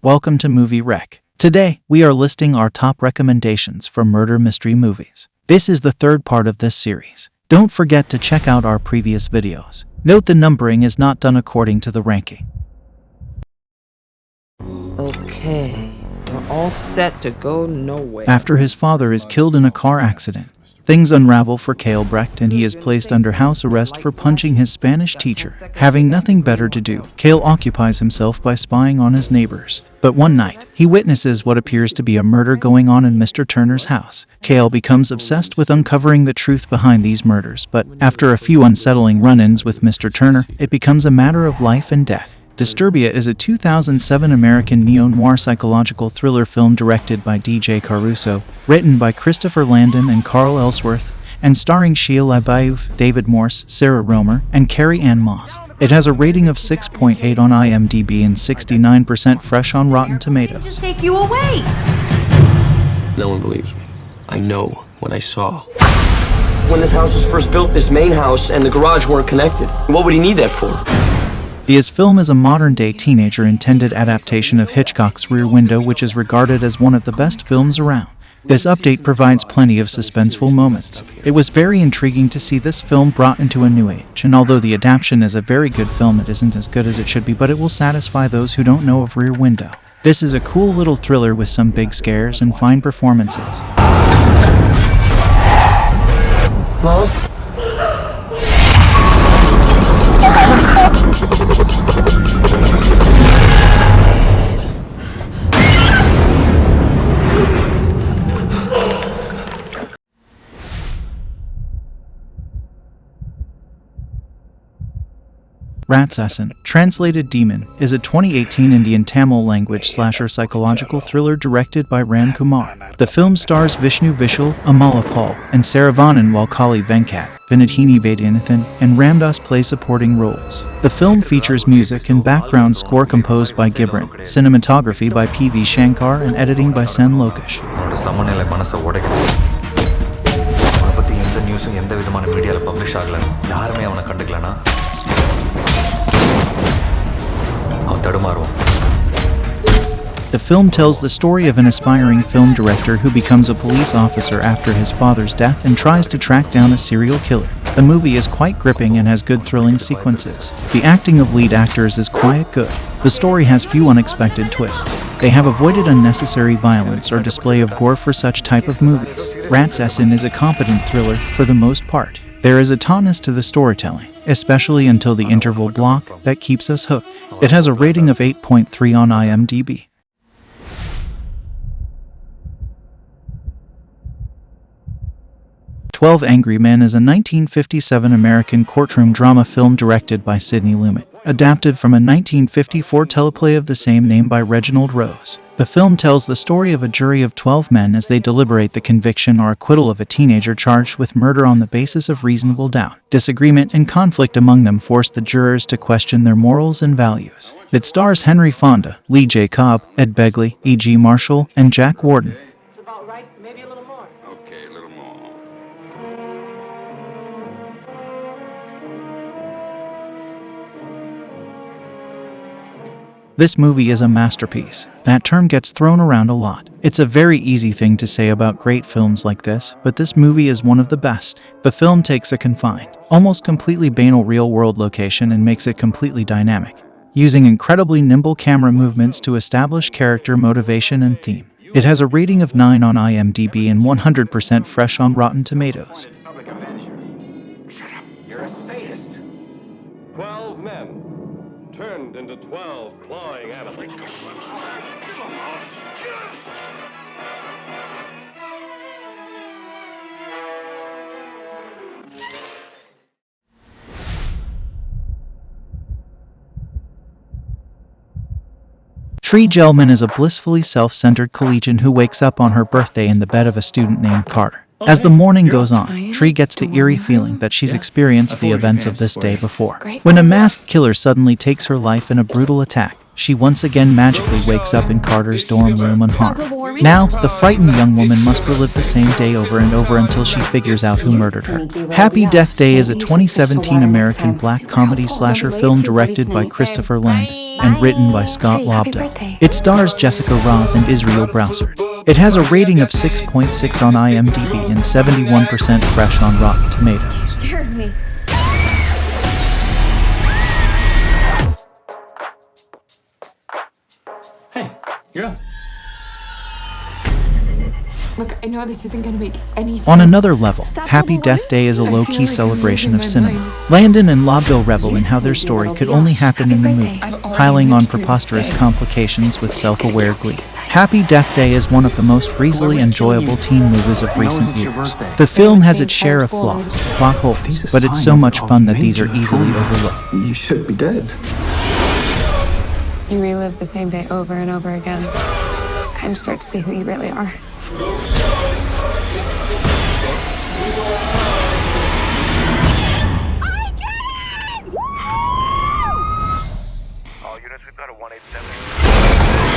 welcome to Movie Rec. Today, we are listing our top recommendations for murder mystery movies. This is the third part of this series. Don't forget to check out our previous videos. Note the numbering is not done according to the ranking. Okay, we're all set to go nowhere. After his father is killed in a car accident, things unravel for Kale Brecht and he is placed under house arrest for punching his Spanish teacher. Having nothing better to do, Kale occupies himself by spying on his neighbors. But one night, he witnesses what appears to be a murder going on in Mr. Turner's house. Kale becomes obsessed with uncovering the truth behind these murders, but after a few unsettling run-ins with Mr. Turner, it becomes a matter of life and death. Disturbia is a 2007 American neo-noir psychological thriller film directed by DJ Caruso, written by Christopher Landon and Carl Ellsworth, and starring Shia LaBeouf, David Morse, Sarah Romer, and Carrie Ann Moss. It has a rating of 6.8 on IMDb and 69% fresh on Rotten Tomatoes. Just take you away. No one believes me. I know what I saw. When this house was first built, this main house and the garage weren't connected. What would he need that for? This film is a modern-day teenager-intended adaptation of Hitchcock's Rear Window, which is regarded as one of the best films around. This update provides plenty of suspenseful moments. It was very intriguing to see this film brought into a new age, and although the adaptation is a very good film, it isn't as good as it should be, but it will satisfy those who don't know of Rear Window. This is a cool little thriller with some big scares and fine performances. Mom? Ratchasaan, translated Demon, is a 2018 Indian Tamil language slasher psychological thriller directed by Ram Kumar. The film stars Vishnu Vishal, Amala Paul, and Saravanan, while Kali Venkat, Vinodhini Vaidyanathan, and Ramdas play supporting roles. The film features music and background score composed by Gibran, cinematography by P.V. Shankar, and editing by Sen Lokesh. The film tells the story of an aspiring film director who becomes a police officer after his father's death and tries to track down a serial killer. The movie is quite gripping and has good thrilling sequences. The acting of lead actors is quite good. The story has few unexpected twists. They have avoided unnecessary violence or display of gore for such type of movies. Ratchasaan is a competent thriller for the most part. There is a tautness to the storytelling, especially until the interval block, that keeps us hooked. It has a rating of 8.3 on IMDb. "12 Angry Men" is a 1957 American courtroom drama film directed by Sidney Lumet, adapted from a 1954 teleplay of the same name by Reginald Rose. The film tells the story of a jury of 12 men as they deliberate the conviction or acquittal of a teenager charged with murder on the basis of reasonable doubt. Disagreement and conflict among them force the jurors to question their morals and values. It stars Henry Fonda, Lee J. Cobb, Ed Begley, E.G. Marshall, and Jack Warden. It's about right, maybe a little more. Okay, a little more. This movie is a masterpiece. That term gets thrown around a lot. It's a very easy thing to say about great films like this, but this movie is one of the best. The film takes a confined, almost completely banal real-world location and makes it completely dynamic, using incredibly nimble camera movements to establish character motivation and theme. It has a rating of 9 on IMDb and 100% fresh on Rotten Tomatoes. Public avenger. Shut up. You're a sadist. 12 men turned into 12 clawing animals. Tree Gelman is a blissfully self-centered collegian who wakes up on her birthday in the bed of a student named Carter. As the morning goes on, Tree gets the eerie feeling that she's experienced the events of this day before. When a masked killer suddenly takes her life in a brutal attack, she once again magically wakes up in Carter's dorm room unharmed. Now, the frightened young woman must relive the same day over and over until she figures out who murdered her. Happy Death Day is a 2017 American black comedy slasher film directed by Christopher Landon and written by Scott Lobdell. It stars Jessica Roth and Israel Browsard. It has a rating of 6.6 on IMDb and 71% fresh on Rotten Tomatoes. Scared me. Hey, you're up. Look, I know this isn't gonna make any sense. On another level, Happy Death Day is a low-key celebration of cinema. Landon and Lobdell revel in how their story could only happen in the movies, piling on preposterous complications with self-aware glee. Happy Death Day is one of the most breezily enjoyable teen movies of recent years. The film has its share of flaws, plot holes, but it's so much fun that these are easily overlooked. You should be dead. You relive the same day over and over again. Kind of start to see who you really are. All units, we've got a 187.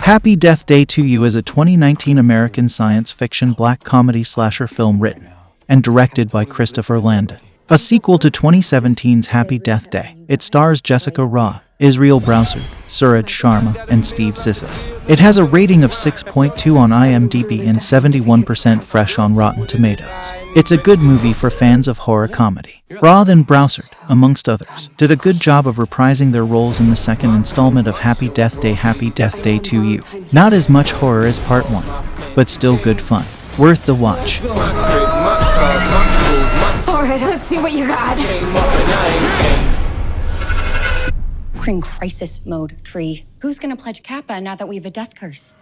Happy Death Day to You is a 2019 American science fiction black comedy slasher film written and directed by Christopher Landon. A sequel to 2017's Happy Death Day, it stars Jessica Rae, Israel Browsard, Suraj Sharma, and Steve Zissou. It has a rating of 6.2 on IMDb and 71% fresh on Rotten Tomatoes. It's a good movie for fans of horror comedy. Rae and Browsard, amongst others, did a good job of reprising their roles in the second installment of Happy Death Day to You. Not as much horror as part 1, but still good fun. Worth the watch. Alright, let's see what you got. We're in crisis mode, Tree. Who's gonna pledge Kappa now that we have a death curse?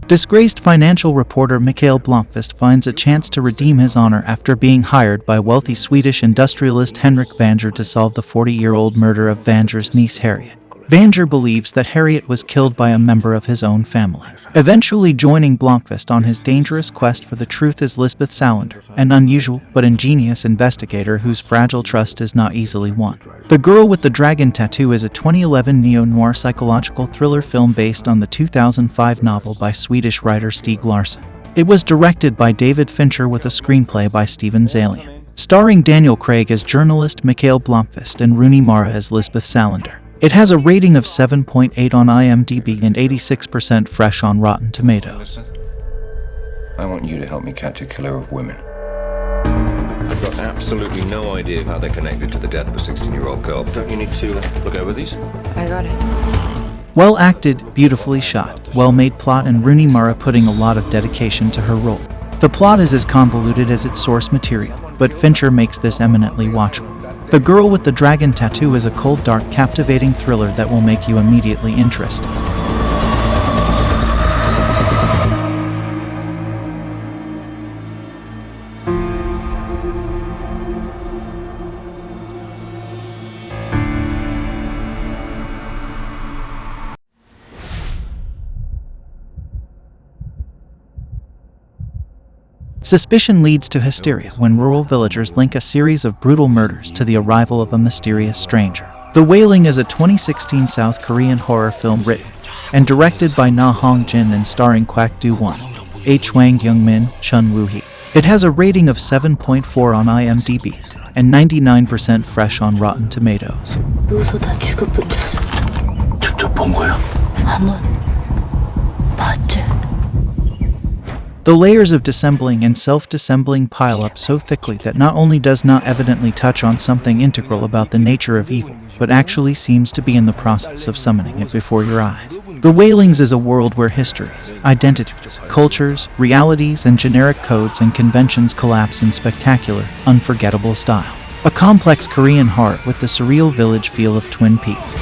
Disgraced financial reporter Mikael Blomkvist finds a chance to redeem his honor after being hired by wealthy Swedish industrialist Henrik Vanger to solve the 40-year-old murder of Vanger's niece Harriet. Vanger believes that Harriet was killed by a member of his own family. Eventually joining Blomkvist on his dangerous quest for the truth is Lisbeth Salander, an unusual but ingenious investigator whose fragile trust is not easily won. The Girl with the Dragon Tattoo is a 2011 neo-noir psychological thriller film based on the 2005 novel by Swedish writer Stieg Larsson. It was directed by David Fincher with a screenplay by Steven Zalian, starring Daniel Craig as journalist Mikael Blomkvist and Rooney Mara as Lisbeth Salander. It has a rating of 7.8 on IMDb and 86% fresh on Rotten Tomatoes. I want you to help me catch a killer of women. I've got absolutely no idea how they're connected to the death of a 16-year-old girl. Don't you need to look over these? I got it. Well acted, beautifully shot, well-made plot, and Rooney Mara putting a lot of dedication to her role. The plot is as convoluted as its source material, but Fincher makes this eminently watchable. The Girl with the Dragon Tattoo is a cold, dark, captivating thriller that will make you immediately interested. Suspicion leads to hysteria when rural villagers link a series of brutal murders to the arrival of a mysterious stranger. The Wailing is a 2016 South Korean horror film written and directed by Na Hong-jin and starring Kwak Do-won, H. Wang Young-min, Chun Woo-hee. It has a rating of 7.4 on IMDb and 99% fresh on Rotten Tomatoes. 여기서 다 죽여본댔어. 직접 본 거야? 한번 봤지. The layers of dissembling and self-dissembling pile up so thickly that not only does not evidently touch on something integral about the nature of evil, but actually seems to be in the process of summoning it before your eyes. The Wailings is a world where histories, identities, cultures, realities, and generic codes and conventions collapse in spectacular, unforgettable style. A complex Korean horror with the surreal village feel of Twin Peaks.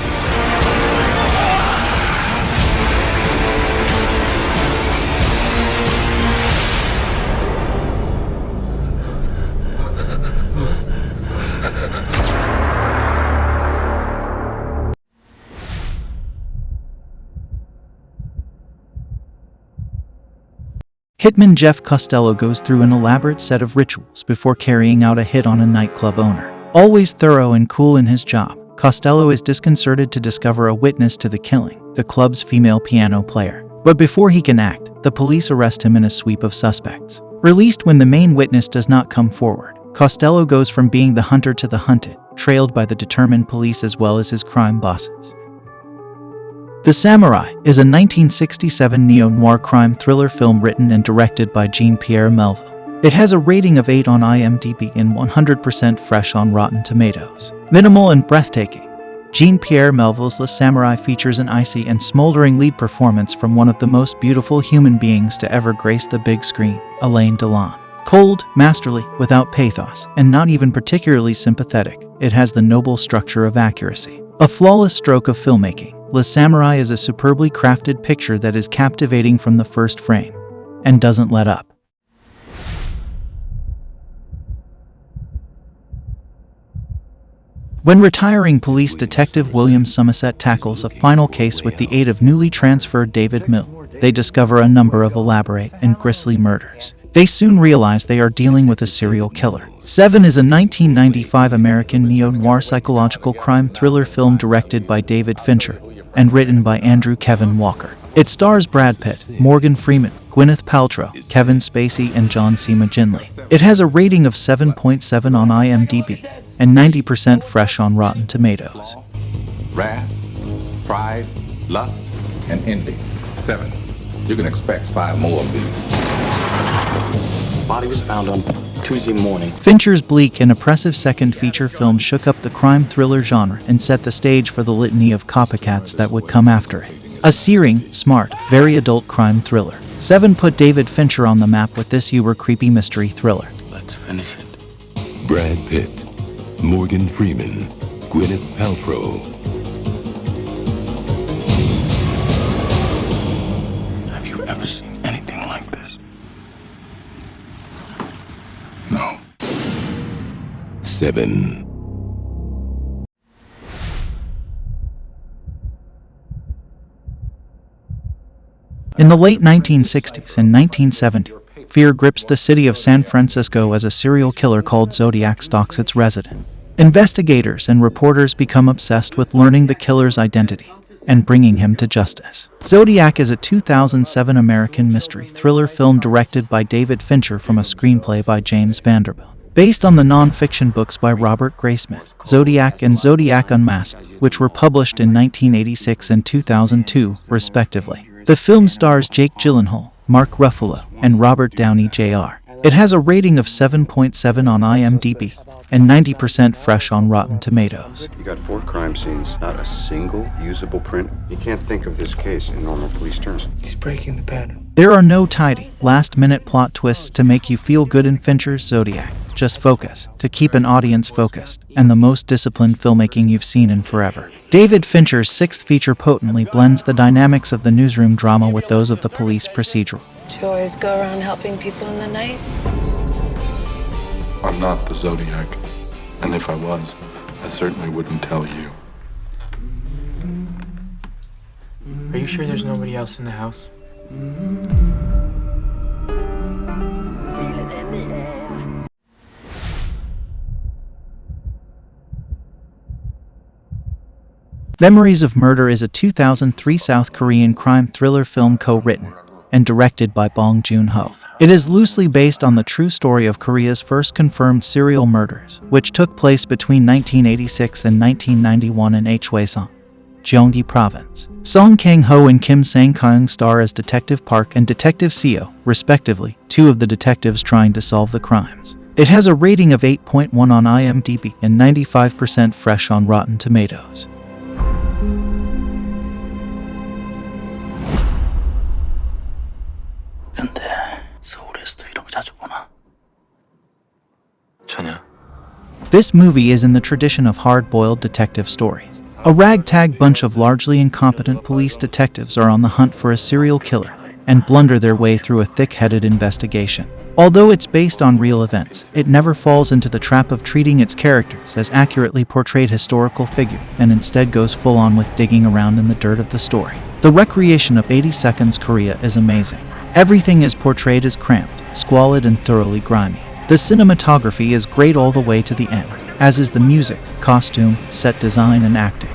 Hitman Jeff Costello goes through an elaborate set of rituals before carrying out a hit on a nightclub owner. Always thorough and cool in his job, Costello is disconcerted to discover a witness to the killing, the club's female piano player. But before he can act, the police arrest him in a sweep of suspects. Released when the main witness does not come forward, Costello goes from being the hunter to the hunted, trailed by the determined police as well as his crime bosses. The Samurai is a 1967 neo-noir crime thriller film written and directed by Jean-Pierre Melville. It has a rating of 8 on IMDb and 100% fresh on Rotten Tomatoes. Minimal and breathtaking, Jean-Pierre Melville's Le Samurai features an icy and smoldering lead performance from one of the most beautiful human beings to ever grace the big screen, Alain Delon. Cold, masterly, without pathos, and not even particularly sympathetic, it has the noble structure of accuracy. A flawless stroke of filmmaking, Le Samurai is a superbly crafted picture that is captivating from the first frame, and doesn't let up. When retiring police detective William Somerset tackles a final case with the aid of newly transferred David Mill, they discover a number of elaborate and grisly murders. They soon realize they are dealing with a serial killer. Seven is a 1995 American neo-noir psychological crime thriller film directed by David Fincher and written by Andrew Kevin Walker. It stars Brad Pitt, Morgan Freeman, Gwyneth Paltrow, Kevin Spacey, and John C. McGinley. It has a rating of 7.7 on IMDb and 90% fresh on Rotten Tomatoes. Wrath, pride, lust, and envy. 7. You can expect 5 more of these. Body was found on Tuesday morning. Fincher's bleak and oppressive second feature film shook up the crime thriller genre and set the stage for the litany of copycats that would come after it. A searing, smart, very adult crime thriller. 7 put David Fincher on the map with this uber creepy mystery thriller. Let's finish it. Brad Pitt, Morgan Freeman, Gwyneth Paltrow. Have you ever seen anything like this? No. 7. In the late 1960s and 1970s, fear grips the city of San Francisco as a serial killer called Zodiac stalks its resident. Investigators and reporters become obsessed with learning the killer's identity and bringing him to justice. Zodiac is a 2007 American mystery thriller film directed by David Fincher from a screenplay by James Vanderbilt. Based on the non-fiction books by Robert Graysmith, Zodiac and Zodiac Unmasked, which were published in 1986 and 2002, respectively. The film stars Jake Gyllenhaal, Mark Ruffalo, and Robert Downey Jr. It has a rating of 7.7 on IMDb and 90% fresh on Rotten Tomatoes. You got 4 crime scenes, not a single usable print. You can't think of this case in normal police terms. He's breaking the pattern. There are no tidy, last-minute plot twists to make you feel good in Fincher's Zodiac. Just focus, to keep an audience focused, and the most disciplined filmmaking you've seen in forever. David Fincher's 6th feature potently blends the dynamics of the newsroom drama with those of the police procedural. Do you always go around helping people in the night? I'm not the Zodiac. And if I was, I certainly wouldn't tell you. Are you sure there's nobody else in the house? Memories of Murder is a 2003 South Korean crime thriller film co-written and directed by Bong Joon-ho. It is loosely based on the true story of Korea's first confirmed serial murders, which took place between 1986 and 1991 in Hwaseong, Gyeonggi Province. Song Kang-ho and Kim Sang-kyung star as Detective Park and Detective Seo, respectively, 2 of the detectives trying to solve the crimes. It has a rating of 8.1 on IMDb and 95% fresh on Rotten Tomatoes. 근데 서울에서도 이런 거 자주 보나? 전혀. This movie is in the tradition of hard-boiled detective stories. A ragtag bunch of largely incompetent police detectives are on the hunt for a serial killer and blunder their way through a thick-headed investigation. Although it's based on real events, it never falls into the trap of treating its characters as accurately portrayed historical figures and instead goes full-on with digging around in the dirt of the story. The recreation of 80 Seconds Korea is amazing. Everything is portrayed as cramped, squalid, and thoroughly grimy. The cinematography is great all the way to the end, as is the music, costume, set design, and acting.